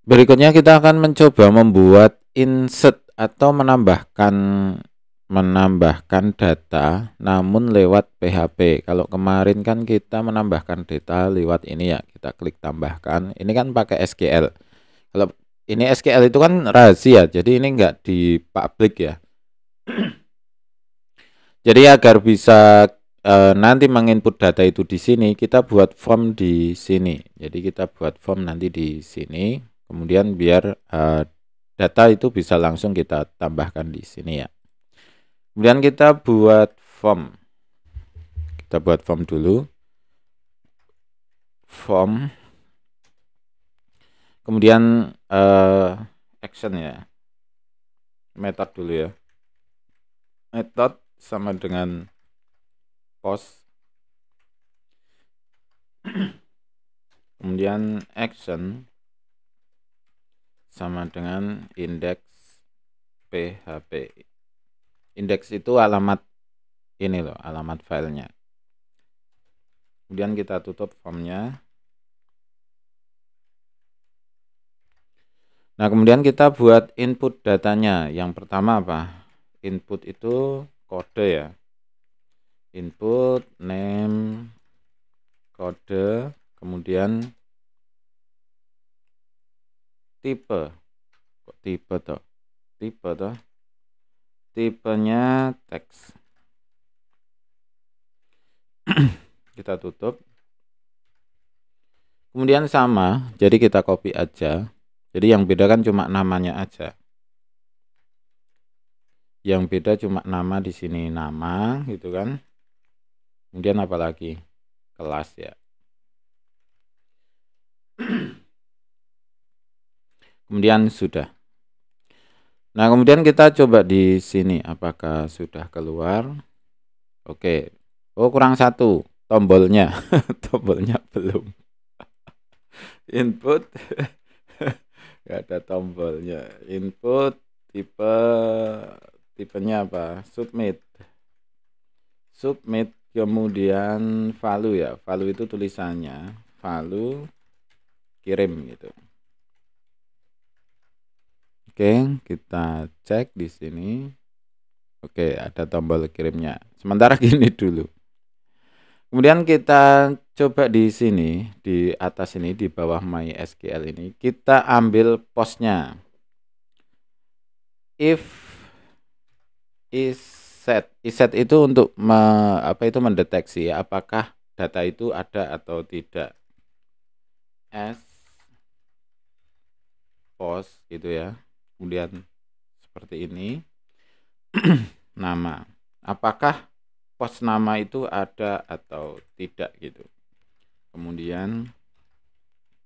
Berikutnya kita akan mencoba membuat insert atau menambahkan data namun lewat PHP. Kalau kemarin kan kita menambahkan data lewat ini ya, kita klik tambahkan. Ini kan pakai SQL. Kalau ini SQL itu kan rahasia, jadi ini enggak di public ya. Jadi agar bisa nanti menginput data itu di sini, kita buat form di sini. Jadi kita buat form nanti di sini, kemudian biar data itu bisa langsung kita tambahkan di sini ya. Kemudian kita buat form. Kita buat form dulu. Form. Kemudian action ya. Method dulu ya. Method sama dengan post. Kemudian action sama dengan index PHP. Index itu alamat ini loh, alamat filenya. Kemudian kita tutup formnya. Nah, kemudian kita buat input datanya. Yang pertama apa? Input itu kode ya. Input name kode, kemudian tipe. Kok tipe toh? Tipe toh? Tipenya teks. Kita tutup. Kemudian sama, jadi kita copy aja. Jadi yang beda kan cuma namanya aja. Yang beda cuma nama di sini, nama gitu kan. Kemudian apa lagi? Kelas ya. Kemudian sudah. Nah, kemudian kita coba di sini apakah sudah keluar. Oke. Oh, kurang satu tombolnya. Tombolnya belum. Input nggak ada tombolnya. Input tipenya apa? Submit. Submit, kemudian value ya. Value itu tulisannya value kirim gitu. Oke, kita cek di sini. Oke, ada tombol kirimnya. Sementara gini dulu. Kemudian kita coba di sini, di atas ini, di bawah MySQL ini, kita ambil postnya. If iset itu untuk mendeteksi apakah data itu ada atau tidak. As post gitu ya. Kemudian seperti ini. Nama. Apakah post nama itu ada atau tidak gitu. Kemudian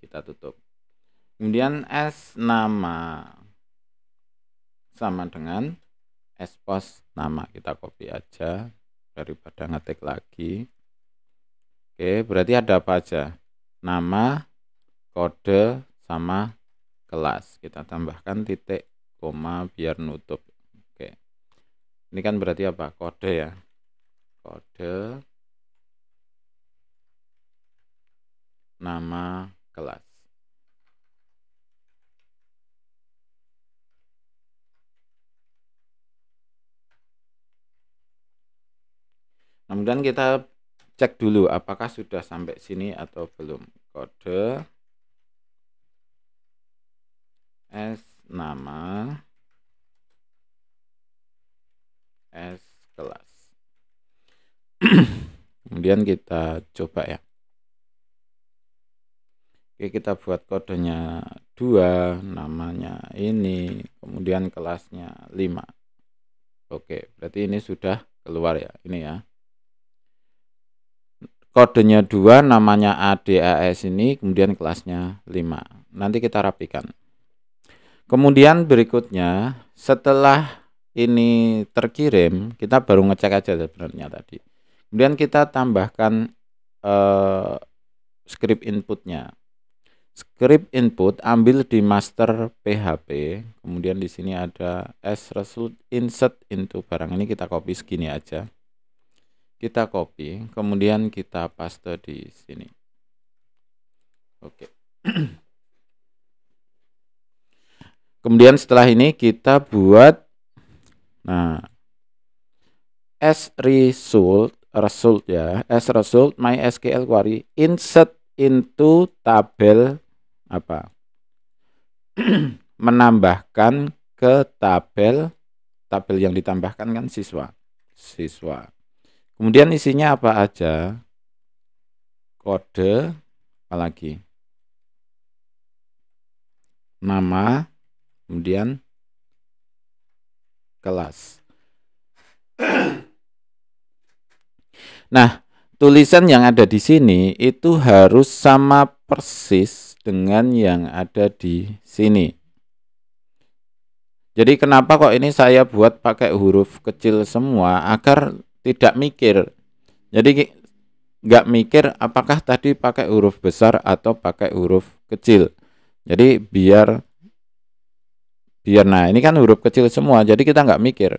kita tutup. Kemudian as nama sama dengan as post nama, kita copy aja daripada ngetik lagi. Oke, berarti ada apa aja? Nama, kode, sama kelas. Kita tambahkan titik, koma biar nutup. Oke. Ini kan berarti apa? Kode ya. Kode, nama, kelas. Kemudian kita cek dulu apakah sudah sampai sini atau belum. Kode as nama as kelas. Kemudian kita coba ya. Oke, kita buat kodenya 2, namanya ini, kemudian kelasnya 5. Oke, berarti ini sudah keluar ya, ini ya. Kodenya 2, namanya ADAS ini, kemudian kelasnya 5. Nanti kita rapikan. Kemudian berikutnya, setelah ini terkirim, kita baru ngecek aja sebenarnya tadi. Kemudian kita tambahkan script inputnya. Script input ambil di master PHP. Kemudian di sini ada as result insert into barang ini, kita copy segini aja. Kita copy, kemudian kita paste di sini. Oke. Kemudian setelah ini kita buat, nah, as result ya, as result MySQL query insert into tabel apa? Menambahkan ke tabel yang ditambahkan kan siswa. Kemudian isinya apa aja? Kode, apalagi? Nama, kemudian kelas. Nah, tulisan yang ada di sini itu harus sama persis dengan yang ada di sini. Jadi kenapa kok ini saya buat pakai huruf kecil semua agar tidak mikir. Jadi nggak mikir apakah tadi pakai huruf besar atau pakai huruf kecil. Jadi biar nah ini kan huruf kecil semua, jadi kita nggak mikir.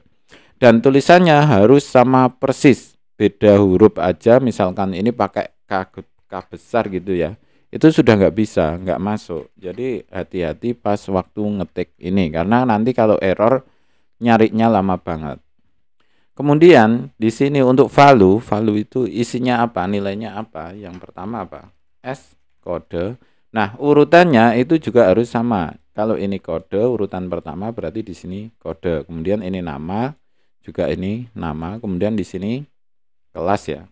Dan tulisannya harus sama persis, beda huruf aja, misalkan ini pakai K besar gitu ya, itu sudah nggak bisa, nggak masuk. Jadi hati-hati pas waktu ngetik ini, karena nanti kalau error nyarinya lama banget. Kemudian di sini untuk value itu isinya apa, nilainya apa? Yang pertama apa? S, kode. Nah, urutannya itu juga harus sama. Kalau ini kode, urutan pertama berarti di sini kode. Kemudian ini nama, juga ini nama. Kemudian di sini kelas ya.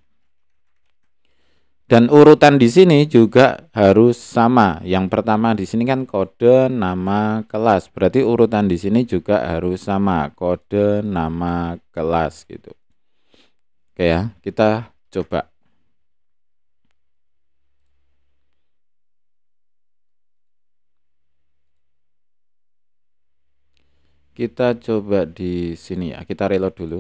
Dan urutan di sini juga harus sama. Yang pertama di sini kan kode, nama, kelas. Berarti urutan di sini juga harus sama. Kode, nama, kelas gitu. Oke ya, kita coba. Kita coba di sini ya. Kita reload dulu.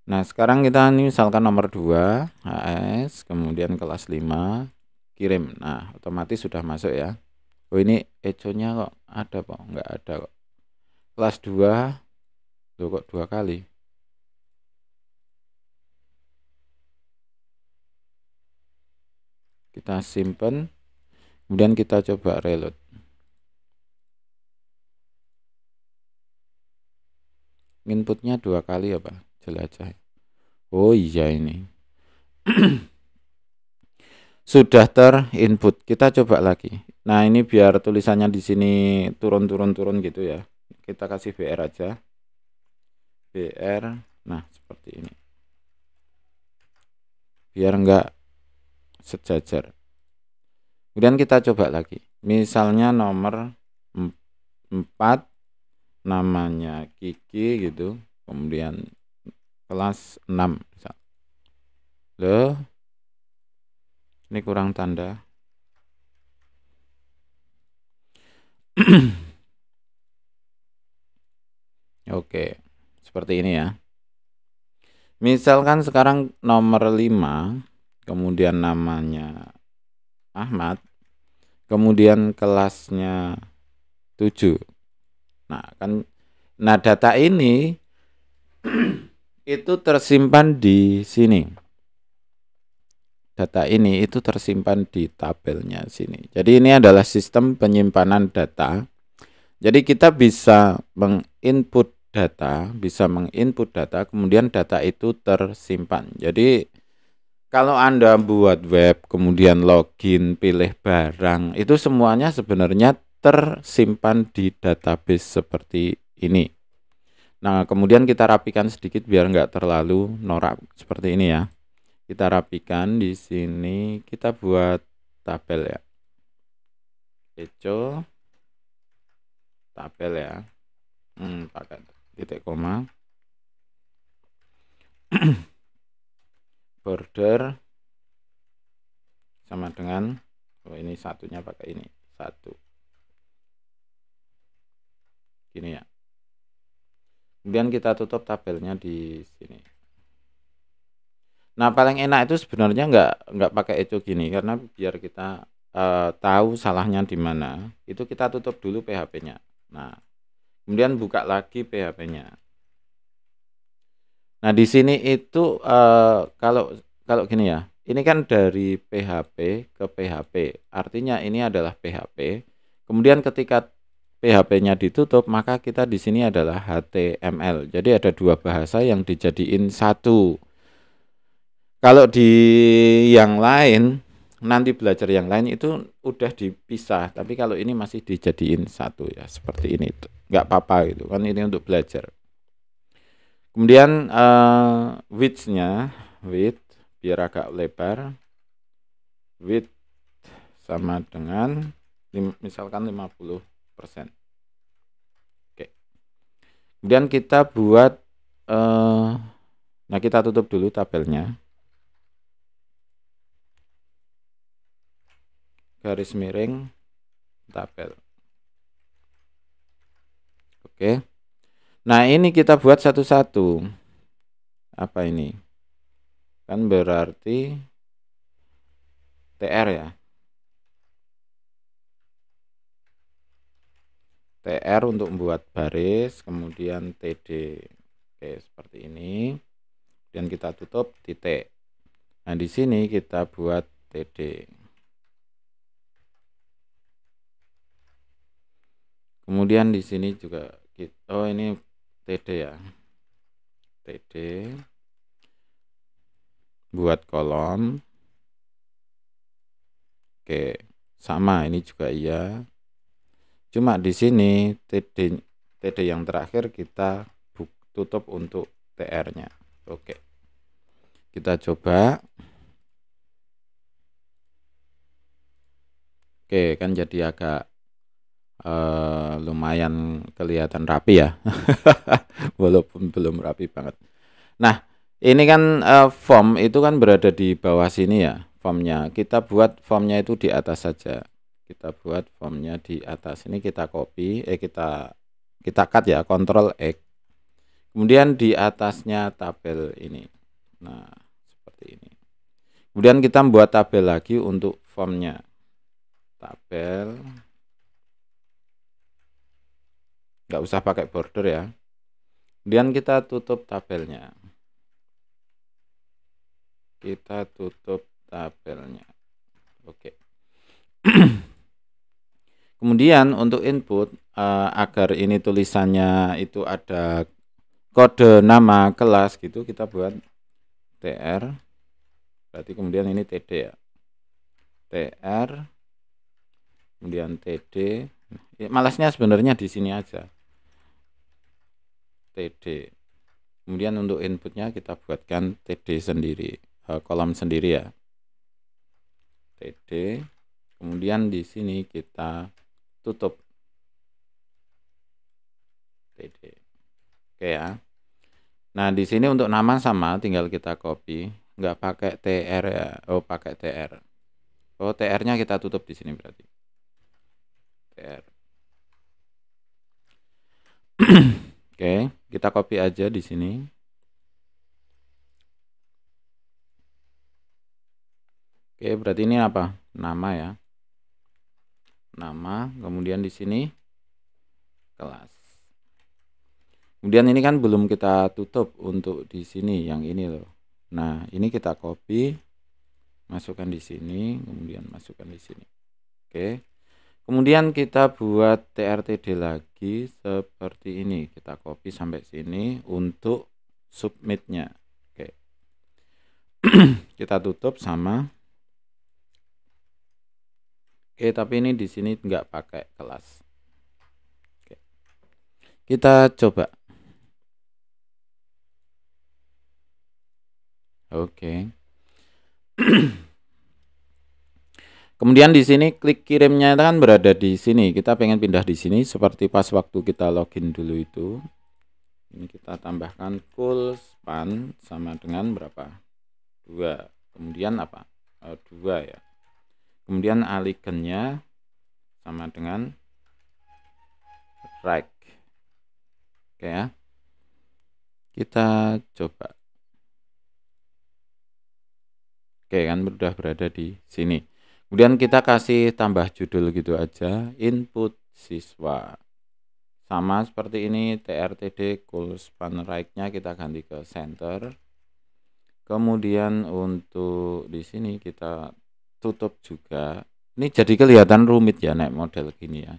Nah, sekarang kita ini misalkan nomor 2, HS, kemudian kelas 5, kirim. Nah, otomatis sudah masuk ya. Oh, ini echo-nya kok ada kok? Enggak ada kok. Kelas 2, loh kok 2 kali? Kita simpen, kemudian kita coba reload. Inputnya 2 kali apa? Jelajah. Oh iya ini. Sudah terinput. Kita coba lagi. Nah, ini biar tulisannya di sini turun gitu ya. Kita kasih BR aja. BR. Nah, seperti ini. Biar enggak sejajar. Kemudian kita coba lagi. Misalnya nomor 4, namanya Kiki gitu. Kemudian kelas 6 misal. Loh, ini kurang tanda. Oke, seperti ini ya. Misalkan sekarang nomor 5, kemudian namanya Ahmad, kemudian kelasnya 7. Nah, data ini itu tersimpan di sini. Data ini itu tersimpan di tabelnya sini. Jadi ini adalah sistem penyimpanan data. Jadi kita bisa menginput data, kemudian data itu tersimpan. Jadi kalau Anda buat web, kemudian login, pilih barang, itu semuanya sebenarnya tersimpan di database seperti ini. Nah, kemudian kita rapikan sedikit biar nggak terlalu norak seperti ini ya. Kita rapikan di sini, kita buat tabel ya. Echo tabel ya. Pakai titik koma. Border sama dengan, oh ini satunya pakai ini, 1. Gini ya. Kemudian kita tutup tabelnya di sini. Nah, paling enak itu sebenarnya nggak pakai echo gini, karena biar kita tahu salahnya di mana. Itu kita tutup dulu PHP-nya. Nah, kemudian buka lagi PHP-nya. Nah, di sini itu kalau gini ya, ini kan dari PHP ke PHP, artinya ini adalah PHP. Kemudian ketika PHP-nya ditutup, maka kita di sini adalah HTML. Jadi ada dua bahasa yang dijadiin satu. Kalau di yang lain, nanti belajar yang lain itu udah dipisah, tapi kalau ini masih dijadiin satu ya, seperti ini. Nggak apa-apa gitu kan, ini untuk belajar. Kemudian width-nya, width biar agak lebar, width sama dengan misalkan 50%. Oke. Kemudian kita buat nah kita tutup dulu tabelnya. Garis miring tabel. Oke. Nah, ini kita buat satu-satu. Apa ini? Kan berarti TR ya. TR untuk membuat baris, kemudian TD. Oke, seperti ini. Dan kita tutup titik. Nah, di sini kita buat TD. Kemudian di sini juga oh ini TD ya. TD buat kolom. Oke, sama ini juga iya. Cuma di sini TD yang terakhir kita tutup untuk TR-nya. Oke. Kita coba. Oke, kan jadi agak lumayan kelihatan rapi ya. Walaupun belum rapi banget. Nah, ini kan form itu kan berada di bawah sini ya, formnya. Kita buat formnya itu di atas saja. Kita buat formnya di atas. Ini kita copy, kita cut ya, Ctrl X. Kemudian di atasnya tabel ini. Nah, seperti ini. Kemudian kita buat tabel lagi untuk formnya. Tabel. Nggak usah pakai border ya. Kemudian kita tutup tabelnya. Kita tutup tabelnya. Oke. Kemudian untuk input agar ini tulisannya itu ada kode nama kelas gitu, kita buat TR. Berarti kemudian ini TD ya. TR. Kemudian TD. Malasnya sebenarnya di sini aja. TD. Kemudian untuk inputnya kita buatkan TD sendiri, kolom sendiri ya. TD. Kemudian di sini kita tutup TD. Oke ya. Nah, di sini untuk nama sama, tinggal kita copy, nggak pakai TR ya. Oh, pakai TR. Oh, TR-nya kita tutup di sini berarti. TR. Oke, kita copy aja di sini. Oke, berarti ini apa? Nama ya. Nama, kemudian di sini kelas. Kemudian ini kan belum kita tutup untuk di sini yang ini loh. Nah, ini kita copy, masukkan di sini, kemudian masukkan di sini. Oke. Kemudian kita buat TRTD lagi seperti ini. Kita copy sampai sini untuk submitnya. Oke. Kita tutup sama. Oke, tapi ini di sini nggak pakai kelas. Oke. Kita coba. Oke. Kemudian di sini klik kirimnya kan berada di sini. Kita pengen pindah di sini seperti pas waktu kita login dulu itu. Ini kita tambahkan cool span sama dengan berapa? 2. Kemudian apa? 2 ya. Kemudian alignnya sama dengan right. Oke ya. Kita coba. Oke kan sudah berada di sini. Kemudian kita kasih tambah judul gitu aja, input siswa. Sama seperti ini, TRTD cool span right-nya kita ganti ke center. Kemudian untuk di sini kita tutup juga. Ini jadi kelihatan rumit ya naik model gini ya.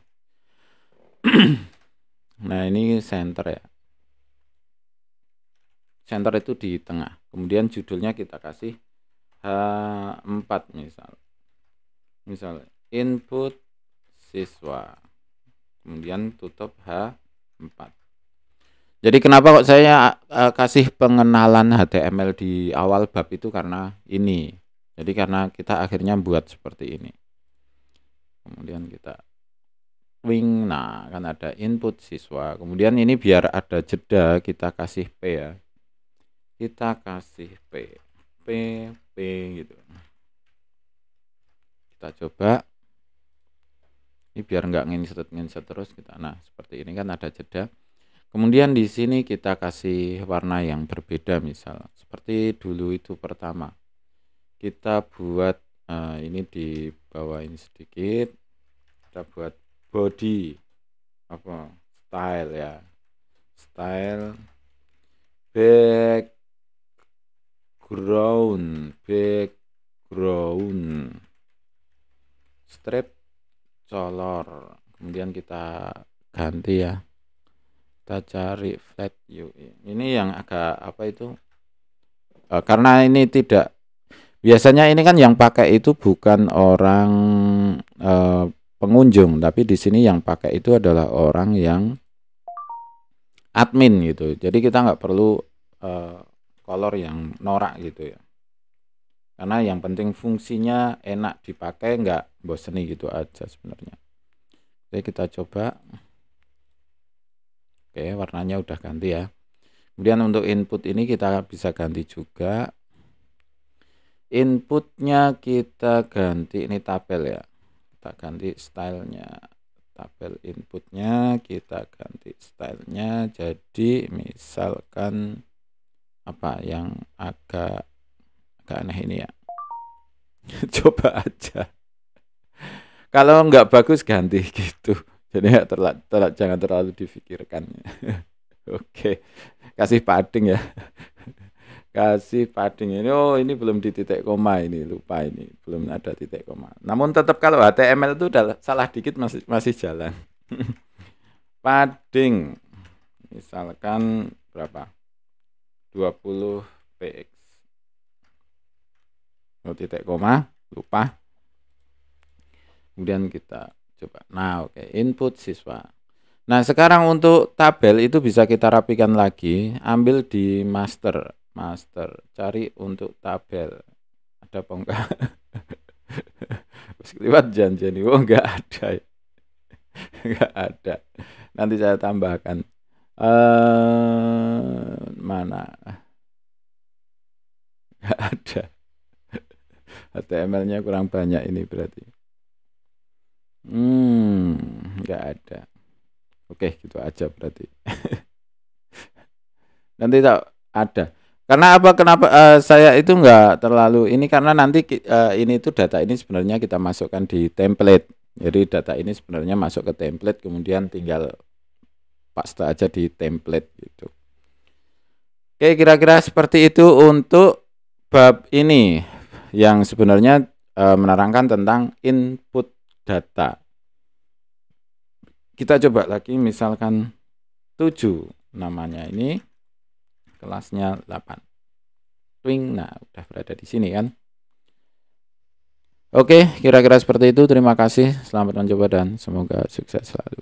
Nah, ini center ya. Center itu di tengah. Kemudian judulnya kita kasih H4 misal. Misal input siswa. Kemudian tutup H4. Jadi kenapa kok saya kasih pengenalan HTML di awal bab itu karena ini. Jadi karena kita akhirnya buat seperti ini. Kemudian kita wing, nah kan ada input siswa. Kemudian ini biar ada jeda kita kasih P ya. Kita kasih P gitu. Kita coba. Ini biar nggak nginset terus kita. Nah seperti ini kan ada jeda. Kemudian di sini kita kasih warna yang berbeda misal seperti dulu itu pertama. Kita buat ini di bawah ini sedikit. Kita buat body apa style ya. Style background strip color. Kemudian kita ganti ya. Kita cari flat UI. Ini yang agak apa itu? Karena ini tidak biasanya ini kan yang pakai itu bukan orang pengunjung, tapi di sini yang pakai itu adalah orang yang admin gitu. Jadi kita nggak perlu color yang norak gitu ya. Karena yang penting fungsinya enak dipakai, nggak boseni gitu aja sebenarnya. Oke, kita coba. Oke, warnanya udah ganti ya. Kemudian untuk input ini kita bisa ganti juga. Inputnya kita ganti, ini tabel ya. Kita ganti stylenya. Tabel inputnya kita ganti stylenya. Jadi misalkan apa yang agak aneh ini ya. Coba aja. Kalau nggak bagus ganti gitu. Jadi jangan terlalu difikirkan. Oke, kasih padding ya. Kasih padding ini. Oh, ini belum di titik koma ini, lupa ini, belum ada titik koma. Namun tetap kalau HTML itu udah salah dikit masih jalan. Padding. Misalkan berapa? 20 px. Oh, titik koma, lupa. Kemudian kita coba. Nah, oke, input siswa. Nah, sekarang untuk tabel itu bisa kita rapikan lagi. Ambil di master, cari untuk tabel. Ada apa enggak? Lewat janjian, oh enggak ada. Enggak ada. Nanti saya tambahkan. Mana? Enggak ada. HTML-nya kurang banyak ini berarti. Enggak ada. Oke, gitu aja berarti. Nanti tak ada. Karena apa? Kenapa saya itu enggak terlalu ini karena nanti ini itu data ini sebenarnya kita masukkan di template. Jadi data ini sebenarnya masuk ke template kemudian tinggal paste aja di template gitu. Oke, kira-kira seperti itu untuk bab ini yang sebenarnya menerangkan tentang input data. Kita coba lagi misalkan 7 namanya ini kelasnya 8. Twing, nah udah berada di sini kan. Oke, kira-kira seperti itu. Terima kasih, selamat mencoba dan semoga sukses selalu.